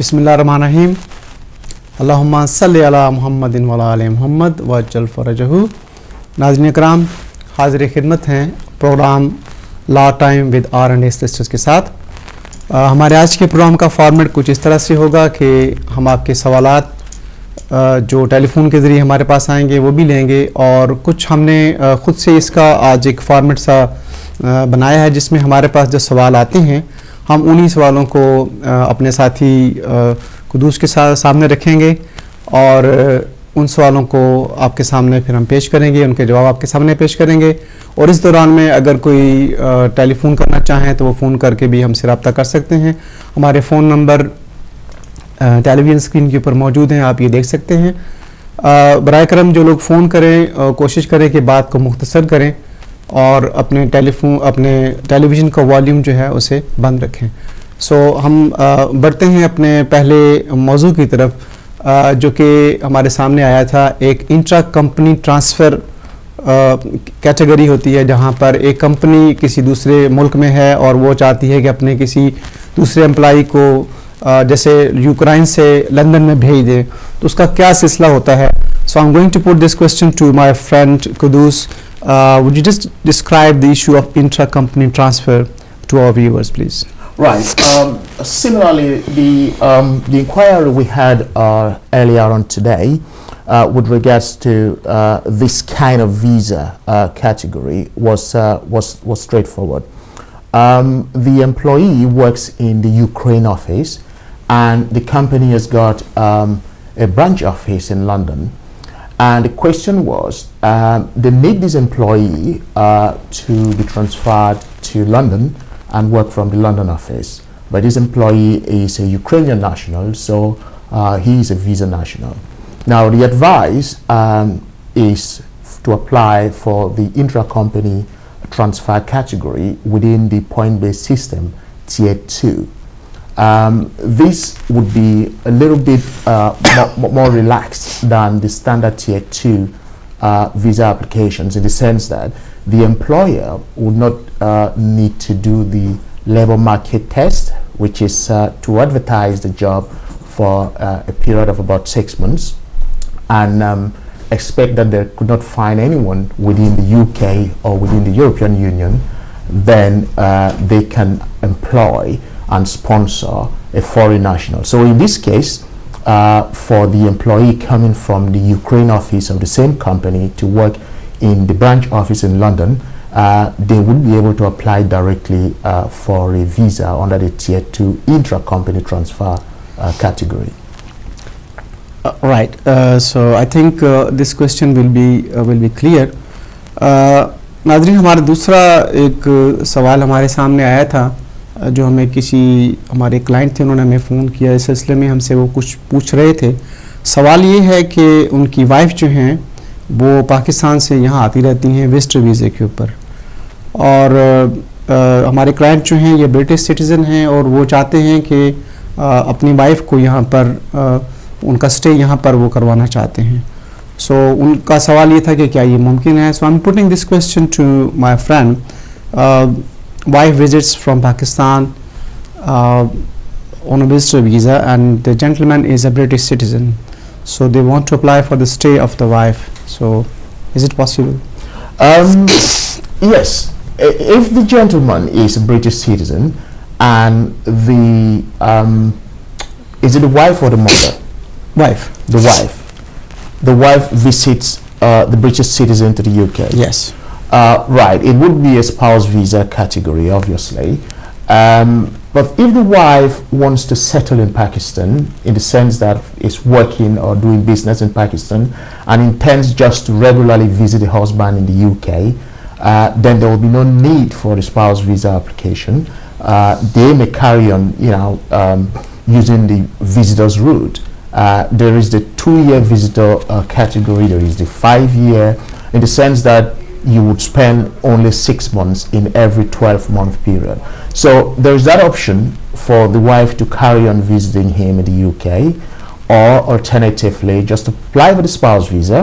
बिस्मिल्लाहिर्रहमानिर्रहीम अल्लाहुम्मा सल्लि अला मुहम्मदिन व अला आलि मुहम्मद वअज्जल फरजहू। नाज़रीन इकराम, हाज़िर खिदमत हैं program law time with R&A solicitors के साथ। हमारे आज के प्रोग्राम का फॉर्मेट कुछ इस तरह से होगा कि हम आपके सवालात जो टेलीफोन के ज़रिए हमारे पास आएंगे वो भी लेंगे, और कुछ हमने ख़ुद से इसका आज एक फॉर्मेट सा बनाया है जिसमें हमारे पास जो सवाल आते हैं हम उन्हीं सवालों को अपने साथी कुदूस के सामने रखेंगे और उन सवालों को आपके सामने फिर हम पेश करेंगे, उनके जवाब आपके सामने पेश करेंगे। और इस दौरान में अगर कोई टेलीफोन करना चाहें तो वो फ़ोन करके भी हमसे रब्ता कर सकते हैं। हमारे फ़ोन नंबर टेलीविज़न स्क्रीन के ऊपर मौजूद हैं, आप ये देख सकते हैं। बराए करम जो लोग फ़ोन करें कोशिश करें कि बात को मुख्तसर करें और अपने टेलीविज़न का वॉल्यूम जो है उसे बंद रखें। हम बढ़ते हैं अपने पहले मौजू की तरफ, जो कि हमारे सामने आया था। एक इंट्रा कंपनी ट्रांसफ़र कैटेगरी होती है जहां पर एक कंपनी किसी दूसरे मुल्क में है और वो चाहती है कि अपने किसी दूसरे एम्प्लॉई को जैसे यूक्रेन से लंदन में भेज दे, तो उसका क्या सिलसिला होता है। So I am going to put this question to my friend Kuddus. Would you just describe the issue of intra-company transfer to our viewers, please? Right. Similarly, the inquiry we had earlier on today with regards to this kind of visa category was straightforward. The employee works in the Ukraine office, and the company has got a branch office in London. And the question was, they need this employee to be transferred to London and work from the London office. But this employee is a Ukrainian national, so he is a visa national. Now the advice is to apply for the intra-company transfer category within the point-based system, Tier 2. This would be a little bit more relaxed than the standard Tier 2 visa applications, in the sense that the employer would not need to do the labor market test, which is to advertise the job for a period of about 6 months and expect that they could not find anyone within the UK or within the European Union. Then they can employ and sponsor a foreign national. So in this case, for the employee coming from the Ukraine office of the same company to work in the branch office in London, they would be able to apply directly for a visa under the Tier 2 intra-company transfer category. Right. So I think this question will be clear. नाज़रीन, हमारा दूसरा एक सवाल हमारे सामने आया था जो हमें किसी हमारे क्लाइंट थे, उन्होंने हमें फ़ोन किया। इस सिलसिले में हमसे वो कुछ पूछ रहे थे। सवाल ये है कि उनकी वाइफ जो हैं वो पाकिस्तान से यहाँ आती रहती हैं विजिटर वीज़े के ऊपर, और हमारे क्लाइंट जो हैं ये ब्रिटिश सिटीज़न हैं और वो चाहते हैं कि अपनी वाइफ को यहाँ पर उनका स्टे यहाँ पर वो करवाना चाहते हैं। सो उनका सवाल ये था कि क्या ये मुमकिन है। So I am putting this question to my friend. Wife visits from Pakistan on a visitor visa, and the gentleman is a British citizen, so they want to apply for the stay of the wife. So is it possible? Yes, if the gentleman is a British citizen and is it the wife or the mother? Wife. The wife visits the British citizen to the UK. Yes. Right, it would be a spouse visa category, obviously. But if the wife wants to settle in Pakistan, in the sense that is working or doing business in Pakistan and intends just to regularly visit the husband in the UK, then there will be no need for the spouse visa application. They may carry on, using the visitor's route. There is the 2-year visitor category. There is the 5-year, in the sense that you would spend only 6 months in every 12-month period. So there is that option for the wife to carry on visiting him in the UK, or alternatively just apply for the spouse visa,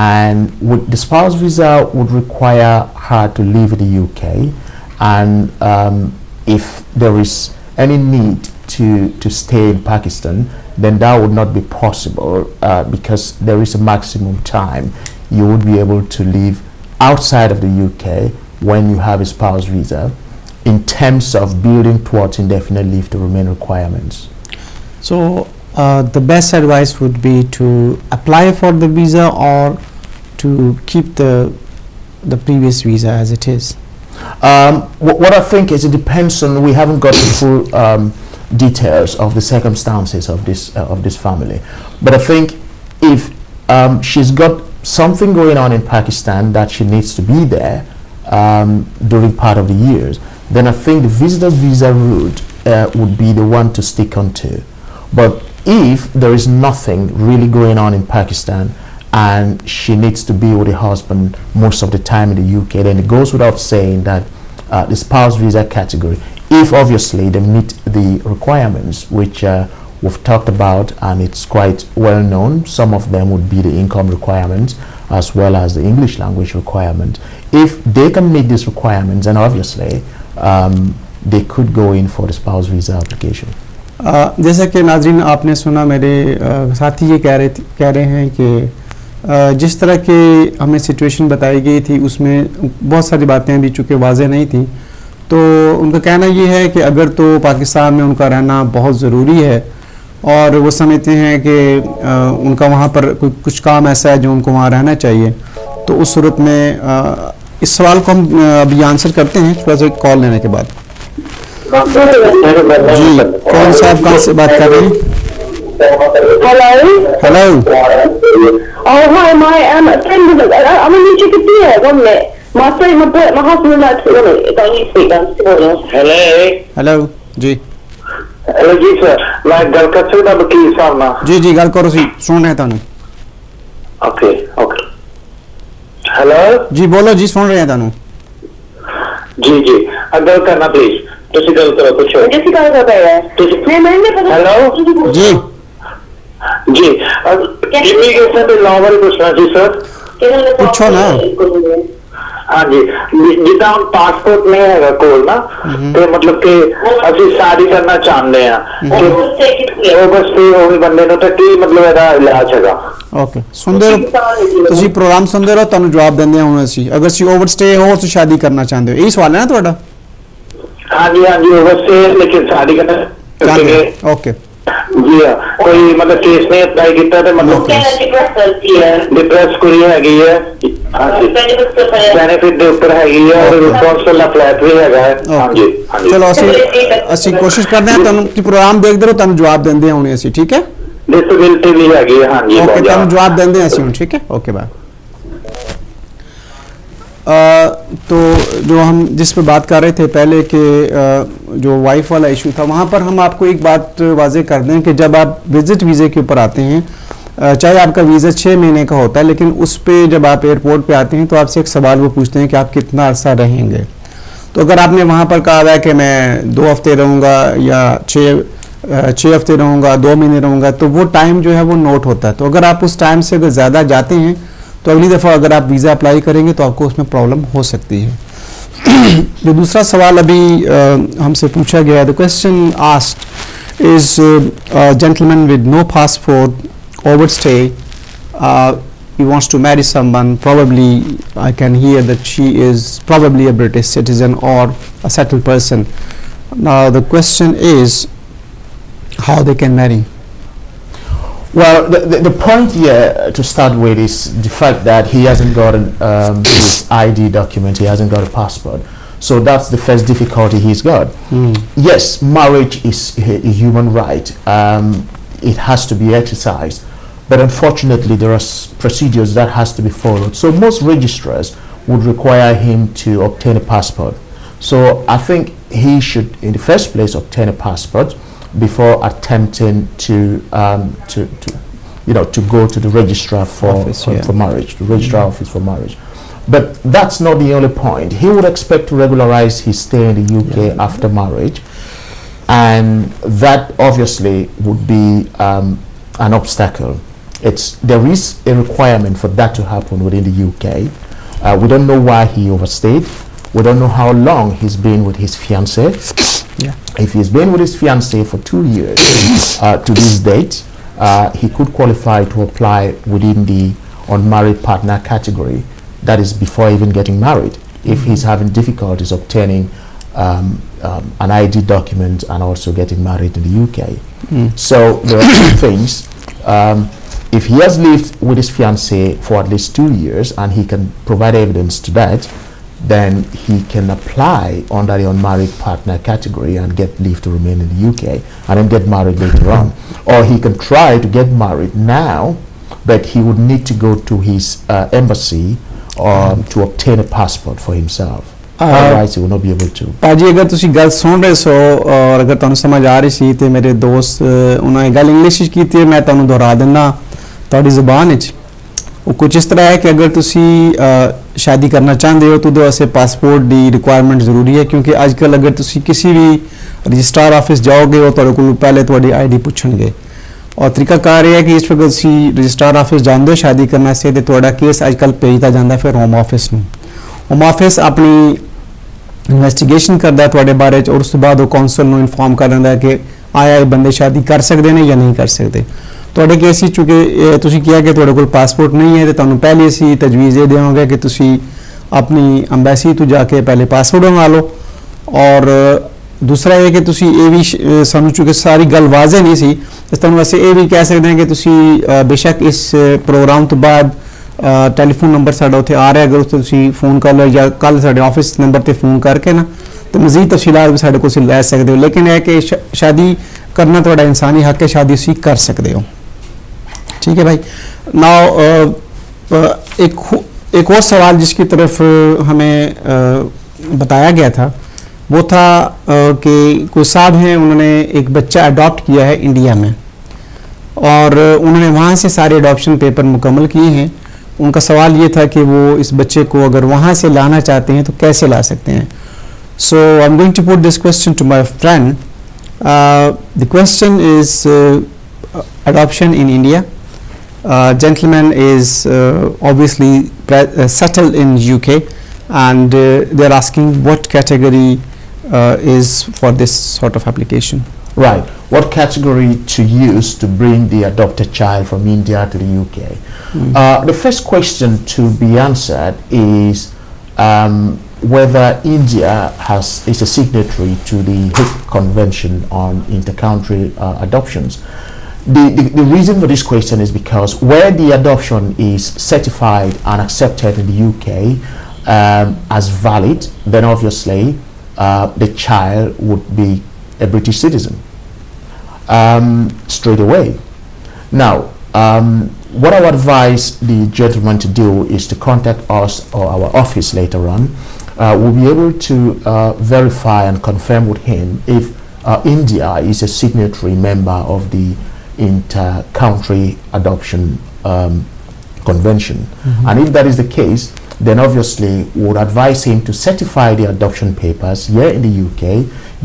and with the spouse visa would require her to live in the UK, and if there is any need to stay in Pakistan, then that would not be possible because there is a maximum time you would be able to live outside of the UK when you have a spouse visa in terms of building towards indefinite leave to remain requirements. So the best advice would be to apply for the visa or to keep the previous visa as it is. What I think is it depends on, we haven't got the full details of the circumstances of this family, but I think if she's got something going on in Pakistan that she needs to be there during part of the years, then I think the visitor's visa route would be the one to stick onto. But if there is nothing really going on in Pakistan and she needs to be with her husband most of the time in the UK, then it goes without saying that the spouse visa category, if obviously they meet the requirements which we've talked about, and it's quite well known, some of them would be the income requirements as well as the English language requirement. If they can meet these requirements, then obviously they could go in for the spouse visa application. जैसा कि नाज़रीन आपने सुना, मेरे साथी ये कह रहे हैं कि जिस तरह की हमें सिचुएशन बताई गई थी उसमें बहुत सारी बातें अभी चूँकि वाज़ेह नहीं थी, तो उनका कहना ये है कि अगर तो पाकिस्तान में उनका रहना बहुत ज़रूरी है और वो समझते हैं कि उनका वहाँ पर कुछ काम ऐसा है जो उनको वहाँ रहना चाहिए, तो उस सूरत में इस सवाल को हम अभी आंसर करते हैं थोड़ा सा कॉल लेने के बाद। जी, कौन साहब कहाँ से बात कर रहे हैं? Hello. Oh hi, my friend was. I'm gonna need you to be here 1 minute. My husband would like to. Don't you speak down? Hello ji. Hello ji sir, मैं गल कर सकदा वकील साहब ना? जी जी गल करो, सी सुन रहे थानू। Okay okay. हेलो जी बोलो जी, सुन रहे हैं थानू। जी जी, गल करना प्लीज, ਤੁਸੀਂ ਗੱਲ ਕਰੋ ਕੁਛ। किसी का कर रहे हैं? मैं नहीं पता। हेलो जी जी, इमिग्रेशन ਦੇ ਲਾਅ ਬਾਰੇ ਪੁੱਛਣਾ ਸੀ ਸਰ। पूछो ना। हाँ जी, जिदा हम पासपोर्ट नहीं है कोल ना, तो मतलब कि ਅਸੀਂ शादी करना चाहते हैं कि ओवरस्टे हो गई बंदे ਨੂੰ ਤਾਂ ਕੀ ਮਤਲਬ ਇਹਦਾ ਇਲਾਜ ਹੈਗਾ? ओके, सुनते रहो, ਤੁਸੀਂ प्रोग्राम सुनते रहो, ਤੁਹਾਨੂੰ ਜਵਾਬ ਦਿੰਦੇ ਹਾਂ ਹੁਣ ਅਸੀਂ। अगर ਤੁਸੀਂ ओवरस्टे हो और शादी करना चाहते हो, यही सवाल है ना ਤੁਹਾਡਾ? हाँ जी ओवरस्टे लेकिन शादी करना ओके जी हाँ, कोई मतलब केस नहीं अप्लाई किया तो मतलब डिप्रेस कुड़ी हैगी है, हाँ जी बेनिफिट ਦੇ ਉੱਪਰ ਹੈਗੀ ਹੈ और रिस्पांसिबल फ्लैट भी ਹੈਗਾ है। हाँ जी ਚਲੋ ਅਸੀਂ ਕੋਸ਼ਿਸ਼ ਕਰਦੇ ਹਾਂ, ਤੁਹਾਨੂੰ ਕੀ ਪ੍ਰੋਗਰਾਮ ਦੇਖਦੇ ਰਹੋ, ਤੁਹਾਨੂੰ ਜਵਾਬ ਦਿੰਦੇ ਹਾਂ ਹੁਣੇ ਅਸੀਂ, ਠੀਕ ਹੈ? डिसेबिलिटी भी हैगी है। हाँ जी ओके, ਤੁਹਾਨੂੰ ਜਵਾਬ ਦਿੰਦੇ ਹਾਂ ਅਸੀਂ ਹੁਣ, ठीक है? Okay bye. तो जो हम जिस पे बात कर रहे थे पहले कि जो वाइफ वाला इशू था, वहाँ पर हम आपको एक बात वाजे कर दें कि जब आप विजिट वीज़े के ऊपर आते हैं, चाहे आपका वीज़ा 6 महीने का होता है, लेकिन उस पे जब आप एयरपोर्ट पे आते हैं तो आपसे एक सवाल वो पूछते हैं कि आप कितना अरसा रहेंगे। तो अगर आपने वहाँ पर कहा है कि मैं 2 हफ्ते रहूँगा या 6 हफ्ते रहूँगा, 2 महीने रहूँगा, तो वो टाइम जो है वो नोट होता है। तो अगर आप उस टाइम से अगर ज़्यादा जाते हैं तो अगली दफ़ा अगर आप वीज़ा अप्लाई करेंगे तो आपको उसमें प्रॉब्लम हो सकती है। जो दूसरा सवाल अभी हमसे पूछा गया, the question asked is gentleman with no passport overstay, he wants to marry someone, probably I can hear that she is probably a British citizen or a settled person. Now the question is how they can marry. Well, the point here to start with is the fact that he hasn't got his ID document, he hasn't got a passport. So that's the first difficulty he's got. Yes, marriage is a human right. It has to be exercised. But unfortunately, there are procedures that has to be followed. So most registrars would require him to obtain a passport. So I think he should, in the first place, obtain a passport before attempting to go to the registrar for marriage, the registrar office for marriage. But that's not the only point. He would expect to regularize his stay in the UK after marriage, and that obviously would be an obstacle. There is a requirement for that to happen within the UK. We don't know why he overstayed. We don't know how long he's been with his fiancée. Yeah. If he's been with his fiancée for 2 years to this date, he could qualify to apply within the unmarried partner category. That is before even getting married. If he's having difficulties obtaining an ID document and also getting married in the UK. So there are two things. If he has lived with his fiancée for at least 2 years and he can provide evidence to that, then he can apply under the unmarried partner category and get leave to remain in the UK and then get married later on. Or he can try to get married now, but he would need to go to his embassy to obtain a passport for himself. Otherwise he will not be able to. ਭਾਜੀ ਅਗਰ ਤੁਸੀਂ ਗੱਲ ਸੁਣ ਰਹੇ ਸੋ ਔਰ ਅਗਰ ਤੁਹਾਨੂੰ ਸਮਝ ਆ ਰਹੀ ਸੀ ਤੇ ਮੇਰੇ ਦੋਸਤ ਉਹਨਾਂ ਨੇ ਗੱਲ ਇੰਗਲਿਸ਼ ਵਿੱਚ ਕੀਤੀ ਹੈ, ਮੈਂ ਤੁਹਾਨੂੰ ਦੁਹਰਾ ਦਿੰਦਾ ਤੁਹਾਡੀ ਜ਼ੁਬਾਨ ਵਿੱਚ। ਉਹ ਕੁਝ ਇਸ ਤਰ੍ਹਾਂ ਹੈ ਕਿ ਅਗਰ ਤੁਸੀਂ ਸ਼ਾਦੀ ਕਰਨਾ ਚਾਹੁੰਦੇ ਹੋ ਤਾਂ ਉਹਦੇ ਵਾਸਤੇ ਪਾਸਪੋਰਟ ਦੀ ਰਿਕੁਆਇਰਮੈਂਟ ਜ਼ਰੂਰੀ ਹੈ, ਕਿਉਂਕਿ ਅੱਜ ਕੱਲ੍ਹ ਅਗਰ ਤੁਸੀਂ ਕਿਸੇ ਵੀ ਰਜਿਸਟਰਾਰ ਆਫਿਸ ਜਾਓਗੇ ਉਹ ਤੁਹਾਡੇ ਕੋਲ ਪਹਿਲੇ ਤੁਹਾਡੀ ਆਈਡੀ ਪੁੱਛਣਗੇ। ਔਰ ਤਰੀਕਾਕਾਰ ਇਹ ਹੈ ਕਿ ਇਸ ਵਕਤ ਤੁਸੀਂ ਰਜਿਸਟਰਾਰ ਆਫਿਸ ਜਾਂਦੇ ਹੋ ਸ਼ਾਦੀ ਕਰਨ ਵਾਸਤੇ ਤੇ ਤੁਹਾਡਾ ਕੇਸ ਅੱਜ ਕੱਲ੍ਹ ਭੇਜਦਾ ਜਾਂਦਾ ਫਿਰ ਹੋਮ ਆਫਿਸ ਨੂੰ। ਹੋਮ ਆਫਿਸ ਆਪਣੀ ਇਨਵੈਸਟੀਗੇਸ਼ਨ ਕਰਦਾ ਹੈ ਤੁਹਾਡੇ ਬਾਰੇ 'ਚ ਔਰ ਉਸ ਤੋਂ ਬਾਅਦ ਉਹ ਕੌਂਸਲ ਨੂੰ ਇਨਫੋਰਮ ਕਰ ਦਿੰਦਾ ਹੈ ਕਿ ਆਇਆ ਇਹ ਬੰਦੇ ਸ਼ਾਦੀ ਕਰ ਸਕਦੇ ਨੇ ਜਾਂ ਨਹੀਂ ਕਰ ਸਕਦੇ। ਤੁਹਾਡੇ ਕੇਸ ਵਿੱਚ ਚੂँकि ਤੁਸੀਂ ਕਿਹਾ ਕਿ ਤੁਹਾਡੇ ਕੋਲ ਪਾਸਪੋਰਟ ਨਹੀਂ ਹੈ ਤੇ ਤੁਹਾਨੂੰ ਪਹਿਲੇ ਅਸੀਂ ਤਜਵੀਜ਼ ਇਹ ਦੇਵਾਂਗੇ ਕਿ ਤੁਸੀਂ ਆਪਣੀ ਅੰਬੈਸੀ ਤੋਂ ਜਾ ਕੇ ਪਹਿਲੇ ਪਾਸਪੋਰਟ ਬਣਾ ਲਓ। ਔਰ ਦੂਸਰਾ ਇਹ ਕਿ ਤੁਸੀਂ ਇਹ ਵੀ ਸਾਨੂੰ ਚੂँकि ਸਾਰੀ ਗੱਲ ਵਾਜ਼ਿਹ ਨਹੀਂ ਸੀ ਇਸ ਤੁਹਾਨੂੰ ਵੈਸੇ ਇਹ ਵੀ ਕਹਿ ਸਕਦੇ ਹਾਂ ਕਿ ਤੁਸੀਂ ਬੇਸ਼ੱਕ ਇਸ ਪ੍ਰੋਗਰਾਮ ਤੋਂ ਬਾਅਦ ਟੈਲੀਫੋਨ ਨੰਬਰ ਸਾਡਾ ਉੱਥੇ ਆ ਰਿਹਾ, ਅਗਰ ਉਸ ਤੇ ਤੁਸੀਂ ਫੋਨ ਕਰ ਲਓ ਜਾਂ ਕੱਲ ਸਾਡੇ ਆਫਿਸ ਨੰਬਰ ਤੇ ਫੋਨ ਕਰਕੇ ਨਾ ਤੇ ਮਜ਼ੀਦ ਤਫਸੀਲਾਤ ਵੀ ਸਾਡੇ ਕੋਲ ਲੈ ਸਕਦੇ ਹੋ। ਲੇਕਿਨ ਇਹ ਕਿ ਸ਼ਾਦੀ ਕਰਨਾ ਤੁਹਾਡਾ ਇਨਸਾਨੀ ਹੱਕ ਹੈ, ਸ਼ਾਦੀ ਤੁਸੀਂ ਕਰ ਸਕਦੇ ਹੋ। ठीक है भाई। नाउ एक और सवाल जिसकी तरफ हमें बताया गया था वो था कि कोई साहब हैं उन्होंने एक बच्चा अडॉप्ट किया है इंडिया में और उन्होंने वहाँ से सारे अडॉप्शन पेपर मुकम्मल किए हैं। उनका सवाल ये था कि वो इस बच्चे को अगर वहाँ से लाना चाहते हैं तो कैसे ला सकते हैं। So I am going to put this question to my friend. The question is adoption in India. Gentleman is obviously settled in UK and they're asking what category is for this sort of application. Right. What category to use to bring the adopted child from India to the UK? The first question to be answered is whether India is a signatory to the Hague Convention on Inter-Country Adoptions. The reason for this question is because where the adoption is certified and accepted in the UK as valid, then obviously the child would be a British citizen straight away. Now, what I would advise the gentleman to do is to contact us or our office later on. We'll be able to verify and confirm with him if India is a signatory member of the Inter-Country Adoption Convention. And if that is the case, then obviously we would advise him to certify the adoption papers here in the UK.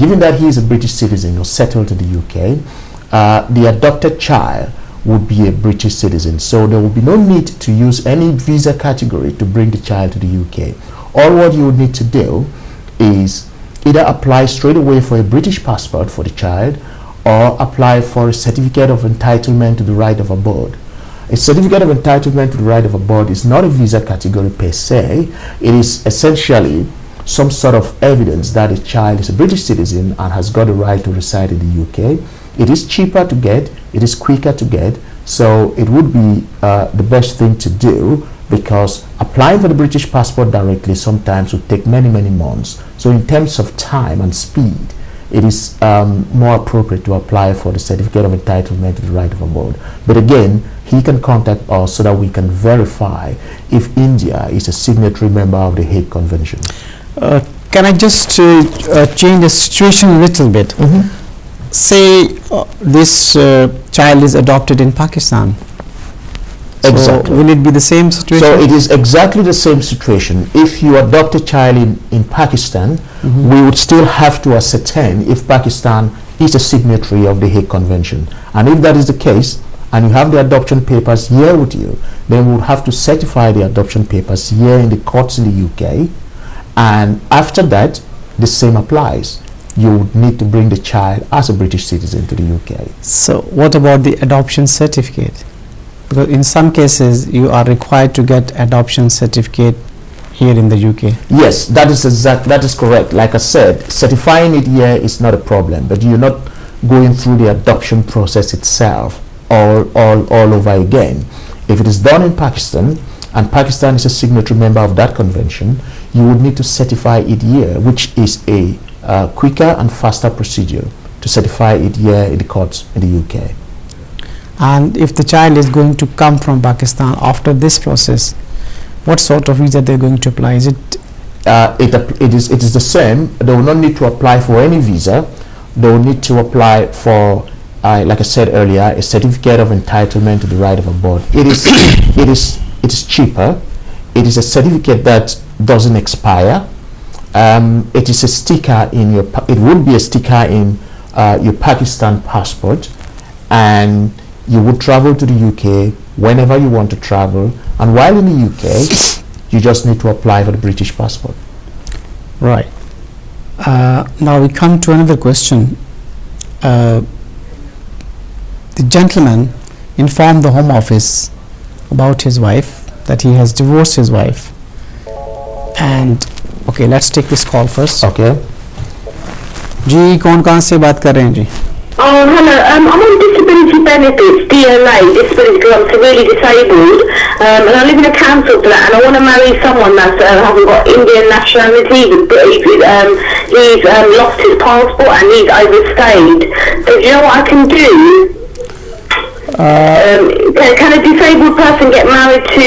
Given that he is a British citizen or settled in the UK, the adopted child would be a British citizen, so there will be no need to use any visa category to bring the child to the UK. All what you would need to do is either apply straight away for a British passport for the child or apply for a certificate of entitlement to the right of abode. A certificate of entitlement to the right of abode is not a visa category per se. It is essentially some sort of evidence that a child is a British citizen and has got a right to reside in the UK. It is cheaper to get, it is quicker to get, so it would be the best thing to do, because applying for the British passport directly sometimes would take many months. So in terms of time and speed, it is more appropriate to apply for the certificate of entitlement to the right of abode. But again, he can contact us so that we can verify if India is a signatory member of the Hague Convention. Can I just change the situation a little bit? Say this child is adopted in Pakistan. Exactly. So will it be the same situation? So it is exactly the same situation. If you adopt a child in Pakistan, we would still have to ascertain if Pakistan is a signatory of the Hague Convention. And if that is the case, and you have the adoption papers here with you, then we would have to certify the adoption papers here in the courts in the UK. And after that, the same applies. you would need to bring the child as a British citizen to the UK. So what about the adoption certificate? Because in some cases you are required to get adoption certificate here in the UK. Yes, that is correct. Like I said, certifying it here is not a problem, but you're not going through the adoption process itself all over again. If it is done in Pakistan, and Pakistan is a signatory member of that convention, you would need to certify it here, which is a quicker and faster procedure to certify it here in the courts in the UK. And if the child is going to come from Pakistan after this process, what sort of visa they're going to apply? Is it? It is the same. They will not need to apply for any visa. They will need to apply for, like I said earlier, a certificate of entitlement to the right of abode. It is cheaper. It is a certificate that doesn't expire. It is a sticker in your. It would be a sticker in your Pakistan passport, and you would travel to the UK whenever you want to travel. And while in the UK, you just need to apply for the British passport. Right. Now we come to another question. The gentleman informed the Home Office about his wife, that he has divorced his wife. And okay, let's take this call first. Okay. जी कौन कहाँ से बात कर रहे हैं जी? Oh, hello. I'm on disability benefits, DLA, disability because I'm severely disabled, and I live in a council flat, and I want to marry someone that hasn't got Indian nationality. He's lost his passport and he's overstayed. So do you know what I can do? Can a disabled person get married to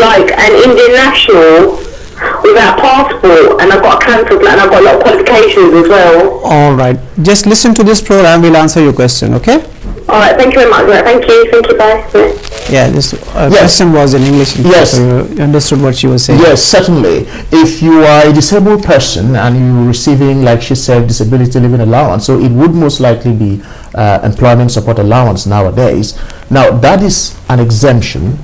like an Indian national without passport? And I've got a council flat and I've got a lot of qualifications as well. All right. Just listen to this program. We'll answer your question. Okay? All right. Thank you very much. Thank you. Bye. Yeah. This question was in English. Yes. So you understood what she was saying. Yes, certainly. If you are a disabled person and you're receiving, like she said, disability living allowance, so it would most likely be employment support allowance nowadays. Now, that is an exemption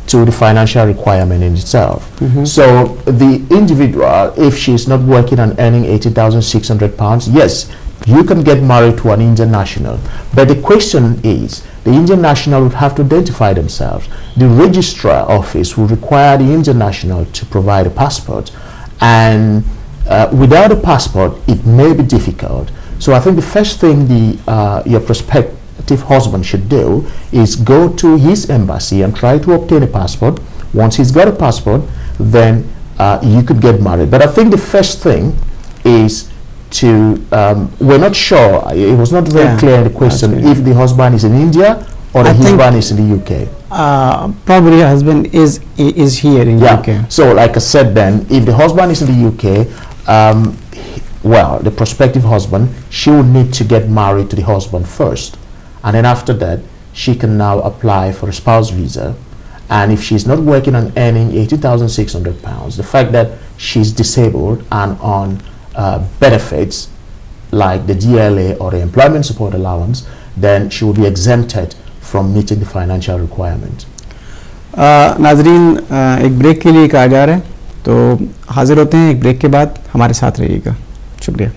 to the financial requirement in itself. So the individual, if she is not working and earning £80,600, yes, you can get married to an Indian national. But the question is, the Indian national would have to identify themselves. The registrar office will require the Indian national to provide a passport, and without a passport, it may be difficult. So I think the first thing your prospective husband should do is go to his embassy and try to obtain a passport. Once he's got a passport, then you could get married. But I think the first thing is to, we're not sure, it was not very clear in the question if the husband is in India or the husband is in the UK. Probably husband is here in UK. So like I said then, if the husband is in the UK, well, the prospective husband, she would need to get married to the husband first, and then after that she can now apply for a spouse visa. And if she's not working and earning £80,600, the fact that she's disabled and on benefits like the DLA or the employment support allowance, then she will be exempted from meeting the financial requirement. नाजरीन एक break के लिए कहा जा रहा है, तो हाजिर होते हैं एक ब्रेक के बाद, हमारे साथ रहिएगा। शुक्रिया।